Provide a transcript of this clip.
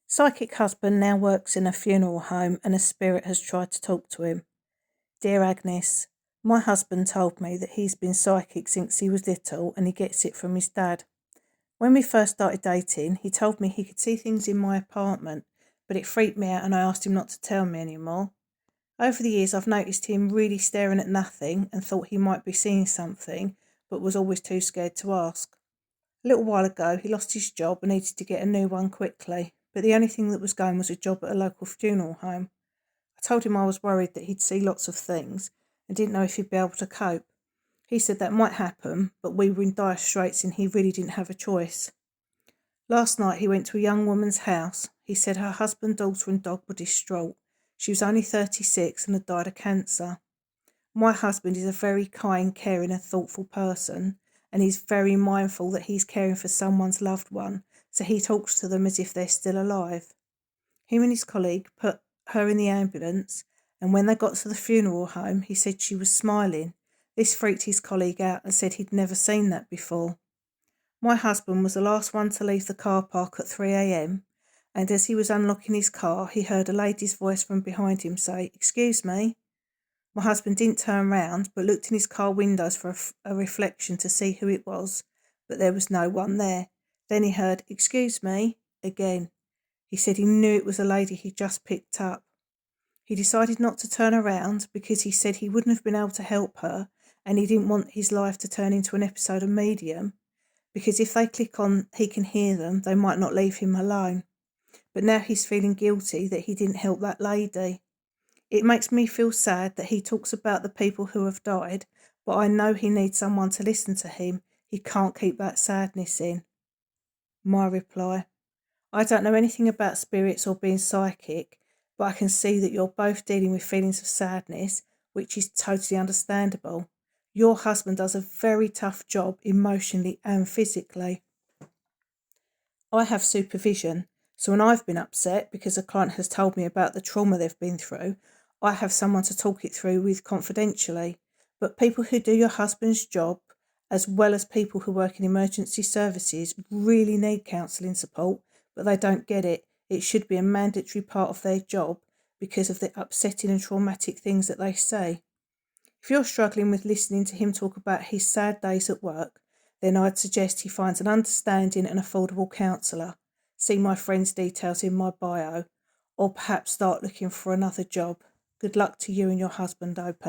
Psychic husband now works in a funeral home and a spirit has tried to talk to him. Dear Agnes, my husband told me that he's been psychic since he was little and he gets it from his dad. When we first started dating, he told me he could see things in my apartment, but it freaked me out and I asked him not to tell me anymore. Over the years, I've noticed him really staring at nothing and thought he might be seeing something, but was always too scared to ask. A little while ago, he lost his job and needed to get a new one quickly, but the only thing that was going was a job at a local funeral home. I told him I was worried that he'd see lots of things and didn't know if he'd be able to cope. He said that might happen, but we were in dire straits and he really didn't have a choice. Last night he went to a young woman's house. He said her husband, daughter and dog were distraught. She was only 36 and had died of cancer. My husband is a very kind, caring and thoughtful person, and he's very mindful that he's caring for someone's loved one, so he talks to them as if they're still alive. Him and his colleague put her in the ambulance, and when they got to the funeral home, he said she was smiling. This freaked his colleague out and said he'd never seen that before. My husband was the last one to leave the car park at 3 a.m, and as he was unlocking his car, he heard a lady's voice from behind him say, "Excuse me." My husband didn't turn round, but looked in his car windows for a reflection to see who it was, but there was no one there. Then he heard, "Excuse me," again. He said he knew it was a lady he'd just picked up. He decided not to turn around because he said he wouldn't have been able to help her and he didn't want his life to turn into an episode of Medium, because if they click on he can hear them, they might not leave him alone. But now he's feeling guilty that he didn't help that lady. It makes me feel sad that he talks about the people who have died, but I know he needs someone to listen to him. He can't keep that sadness in. My reply: I don't know anything about spirits or being psychic, but I can see that you're both dealing with feelings of sadness, which is totally understandable. Your husband does a very tough job emotionally and physically. I have supervision, so when I've been upset because a client has told me about the trauma they've been through, I have someone to talk it through with confidentially. But people who do your husband's job, as well as people who work in emergency services, really need counselling support, but they don't get it. It should be a mandatory part of their job because of the upsetting and traumatic things that they say. If you're struggling with listening to him talk about his sad days at work, then I'd suggest he finds an understanding and affordable counsellor. See my friend's details in my bio, or perhaps start looking for another job. Good luck to you and your husband, OP.